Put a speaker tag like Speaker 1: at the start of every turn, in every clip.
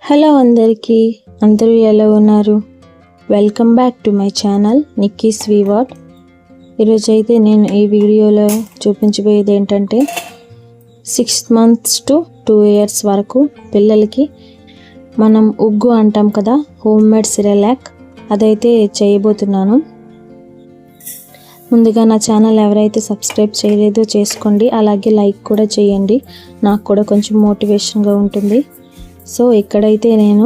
Speaker 1: Hello అందరూ ఎలా ఉన్నారు? Welcome back to my channel Nikki's వీవాట్. ఈరోజు అయితే నేను ఈ వీడియోలో చూపించబోయేది ఏంటంటే 6 months to 2 years వరకు పిల్లలకి మనం ఉగ్గు అంటాం కదా, హోమ్ మేడ్ సిరలాక్, అదైతే చేయబోతున్నాను. ముందుగా నా ఛానల్ ఎవరైతే సబ్స్క్రైబ్ చేయలేదో చేసుకోండి, అలాగే లైక్ కూడా చేయండి, నాకు కూడా కొంచెం మోటివేషన్గా ఉంటుంది. సో ఇక్కడైతే నేను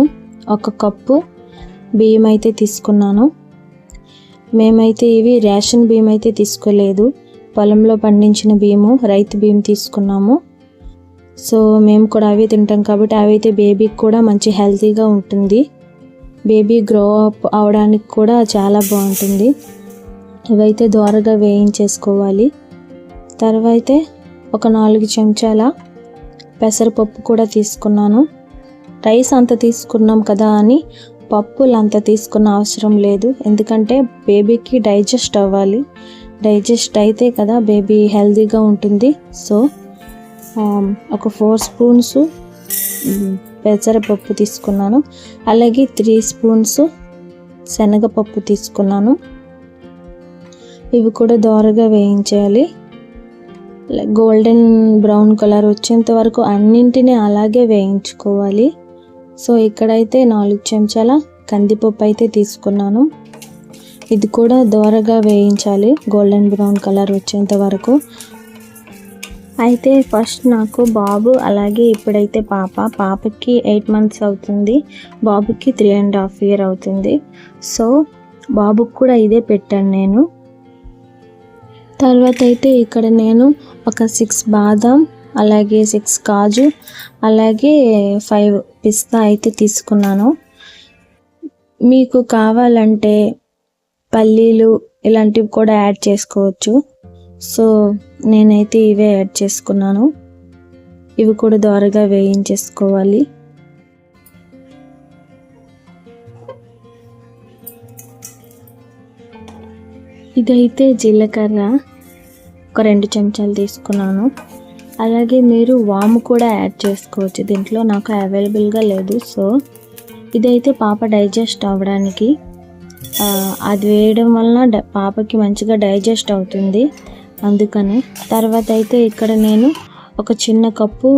Speaker 1: 1 కప్పు బియ్యం అయితే తీసుకున్నాను. మేమైతే ఇవి రేషన్ బియ్యం అయితే తీసుకోలేదు, పొలంలో పండించిన బియ్యము, రైతు బియ్యం తీసుకున్నాము. సో మేము కూడా అవి తింటాం కాబట్టి అవైతే బేబీకి కూడా మంచి హెల్తీగా ఉంటుంది, బేబీ గ్రో అప్ అవడానికి కూడా చాలా బాగుంటుంది. ఇవైతే దోరగా వేయించేసుకోవాలి. తర్వాత ఒక 4 చెంచాల పెసరపప్పు కూడా తీసుకున్నాను. రైస్ అంత తీసుకున్నాం కదా అని పప్పులు అంత తీసుకున్న అవసరం లేదు, ఎందుకంటే బేబీకి డైజెస్ట్ అవ్వాలి. డైజెస్ట్ అయితే కదా బేబీ హెల్తీగా ఉంటుంది. సో ఒక 4 స్పూన్స్ పెసరపప్పు తీసుకున్నాను, అలాగే 3 స్పూన్స్ శనగపప్పు తీసుకున్నాను. ఇవి కూడా దోరగా వేయించాలి, గోల్డెన్ బ్రౌన్ కలర్ వచ్చేంత వరకు అన్నింటినీ అలాగే వేయించుకోవాలి. సో ఇక్కడైతే 4 చెంచాల కందిపప్పు అయితే తీసుకున్నాను, ఇది కూడా దోరగా వేయించాలి గోల్డెన్ బ్రౌన్ కలర్ వచ్చేంత వరకు. అయితే ఫస్ట్ నాకు బాబు, అలాగే ఇప్పుడైతే పాపకి 8 months అవుతుంది, బాబుకి 3.5 years అవుతుంది. సో బాబుకి కూడా ఇదే పెట్టాను నేను. తర్వాత అయితే ఇక్కడ నేను ఒక 6 బాదం, అలాగే 6 కాజు, అలాగే 5 పిస్తా అయితే తీసుకున్నాను. మీకు కావాలంటే పల్లీలు ఇలాంటివి కూడా యాడ్ చేసుకోవచ్చు. సో నేనైతే ఇవే యాడ్ చేసుకున్నాను. ఇవి కూడా దోరగా వేయించేసుకోవాలి. ఇదైతే జీలకర్ర ఒక 2 చెంచాలు తీసుకున్నాను, అలాగే మీరు వాము కూడా యాడ్ చేసుకోవచ్చు, దీంట్లో నాకు అవైలబుల్గా లేదు. సో ఇదైతే పాప డైజెస్ట్ అవ్వడానికి, అది వేయడం వలన పాపకి మంచిగా డైజెస్ట్ అవుతుంది, అందుకని. తర్వాత అయితే ఇక్కడ నేను ఒక చిన్న కప్పు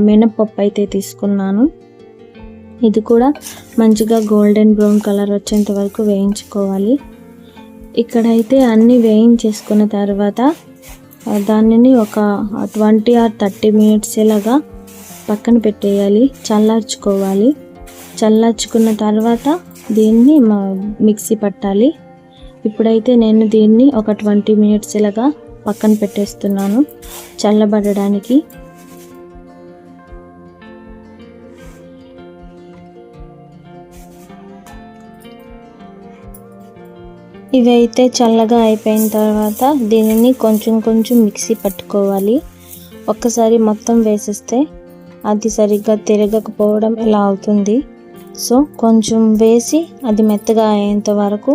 Speaker 1: మినపప్పు అయితే తీసుకున్నాను, ఇది కూడా మంచిగా గోల్డెన్ బ్రౌన్ కలర్ వచ్చేంత వరకు వేయించుకోవాలి. ఇక్కడైతే అన్నీ వేయించేసుకున్న తర్వాత దానిని ఒక 20 or 30 minutes ఇలాగా పక్కన పెట్టేయాలి, చల్లార్చుకోవాలి. చల్లార్చుకున్న తర్వాత దీన్ని మిక్సీ పట్టాలి. ఇప్పుడైతే నేను దీన్ని ఒక 20 minutes ఇలాగా పక్కన పెట్టేస్తున్నాను చల్లబడడానికి. ఇవైతే చల్లగా అయిపోయిన తర్వాత దీనిని కొంచెం మిక్సీ పట్టుకోవాలి. ఒక్కసారి మొత్తం వేసేస్తే అది సరిగ్గా తిరగకపోవడం ఇలా అవుతుంది. సో కొంచెం వేసి అది మెత్తగా అయ్యేంత వరకు,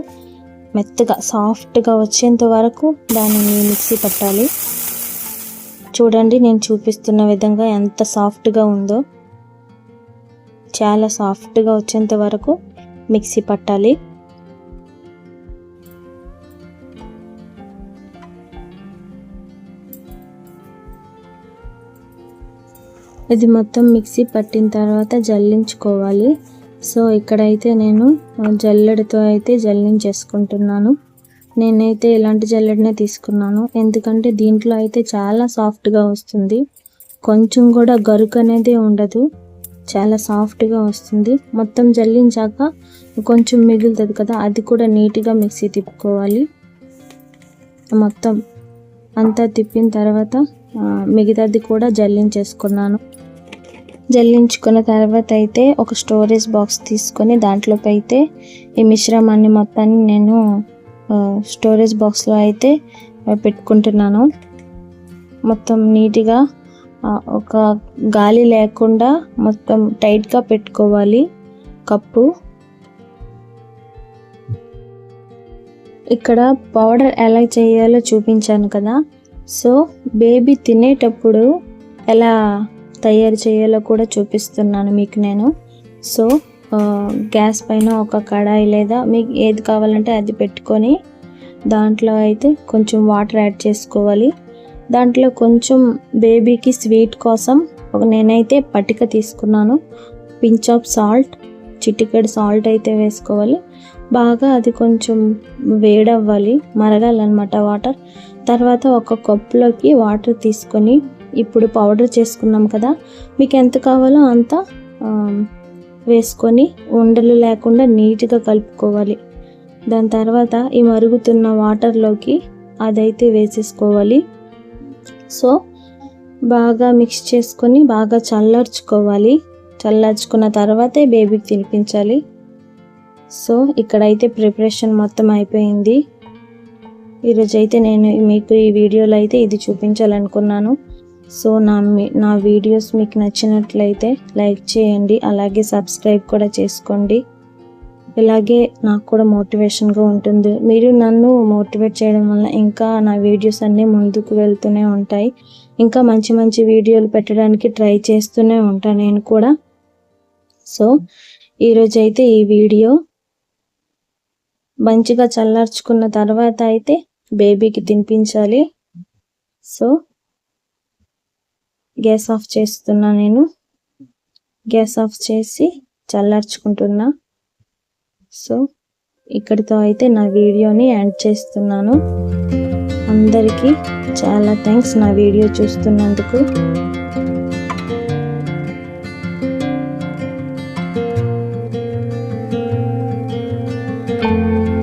Speaker 1: మెత్తగా సాఫ్ట్గా వచ్చేంత వరకు దానిని మిక్సీ పట్టాలి. చూడండి, నేను చూపిస్తున్న విధంగా ఎంత సాఫ్ట్గా ఉందో, చాలా సాఫ్ట్గా వచ్చేంత వరకు మిక్సీ పట్టాలి. ఇది మొత్తం మిక్సీ పట్టిన తర్వాత జల్లించుకోవాలి. సో ఇక్కడైతే నేను జల్లెడతో అయితే జల్లించేసుకుంటున్నాను. నేనైతే ఇలాంటి జల్లెడనే తీసుకున్నాను, ఎందుకంటే దీంట్లో అయితే చాలా సాఫ్ట్గా వస్తుంది, కొంచెం కూడా గరుకు అనేది ఉండదు, చాలా సాఫ్ట్గా వస్తుంది. మొత్తం జల్లించాక కొంచెం మిగులుతుంది కదా, అది కూడా నీట్గా మిక్సీ తిప్పుకోవాలి. మొత్తం అంతా తిప్పిన తర్వాత మిగతాది కూడా జల్లించేసుకున్నాను. జల్లించుకున్న తర్వాత అయితే ఒక స్టోరేజ్ బాక్స్ తీసుకొని దాంట్లోకి అయితే ఈ మిశ్రమాన్ని మొత్తాన్ని నేను స్టోరేజ్ బాక్స్లో అయితే పెట్టుకుంటున్నాను. మొత్తం నీట్గా ఒక గాలి లేకుండా మొత్తం టైట్గా పెట్టుకోవాలి కప్పు. ఇక్కడ పౌడర్ ఎలా చేయాలో చూపించాను కదా, సో బేబీ తినేటప్పుడు ఎలా తయారు చేయాలో కూడా చూపిస్తున్నాను మీకు నేను. సో గ్యాస్ పైన ఒక కడాయి లేదా మీకు ఏది కావాలంటే అది పెట్టుకొని దాంట్లో అయితే కొంచెం వాటర్ యాడ్ చేసుకోవాలి. దాంట్లో కొంచెం బేబీకి స్వీట్ కోసం నేనైతే పటిక తీసుకున్నాను. పించ్ ఆఫ్ సాల్ట్, చిటికెడు సాల్ట్ అయితే వేసుకోవాలి. బాగా అది కొంచెం వేడవ్వాలి, మరగాలన్నమాట వాటర్. తర్వాత ఒక కప్పులోకి వాటర్ తీసుకొని ఇప్పుడు పౌడర్ చేసుకున్నాం కదా, మీకు ఎంత కావాలో అంత వేసుకొని ఉండలు లేకుండా నీట్గా కలుపుకోవాలి. దాని తర్వాత ఈ మరుగుతున్న వాటర్లోకి అదైతే వేసేసుకోవాలి. సో బాగా మిక్స్ చేసుకొని బాగా చల్లార్చుకోవాలి. చల్లార్చుకున్న తర్వాతే బేబీకి తినిపించాలి. సో ఇక్కడైతే ప్రిపరేషన్ మొత్తం అయిపోయింది. ఈరోజైతే నేను మీకు ఈ వీడియోలో అయితే ఇది చూపించాలనుకున్నాను. సో నా వీడియోస్ మీకు నచ్చినట్లయితే లైక్ చేయండి, అలాగే సబ్స్క్రైబ్ కూడా చేసుకోండి. ఇలాగే నాకు కూడా మోటివేషన్గా ఉంటుంది. మీరు నన్ను మోటివేట్ చేయడం వల్ల ఇంకా నా వీడియోస్ అన్నీ ముందుకు వెళ్తూనే ఉంటాయి. ఇంకా మంచి మంచి వీడియోలు పెట్టడానికి ట్రై చేస్తూనే ఉంటాను నేను కూడా. సో ఈరోజైతే ఈ వీడియో మంచిగా చల్లార్చుకున్న తర్వాత అయితే బేబీకి తినిపించాలి. సో గ్యాస్ ఆఫ్ చేస్తున్నా, నేను గ్యాస్ ఆఫ్ చేసి చల్లార్చుకుంటున్నా. సో ఇక్కడితో అయితే నా వీడియోని ఎండ్ చేస్తున్నాను. అందరికీ చాలా థ్యాంక్స్ నా వీడియో చూస్తున్నందుకు.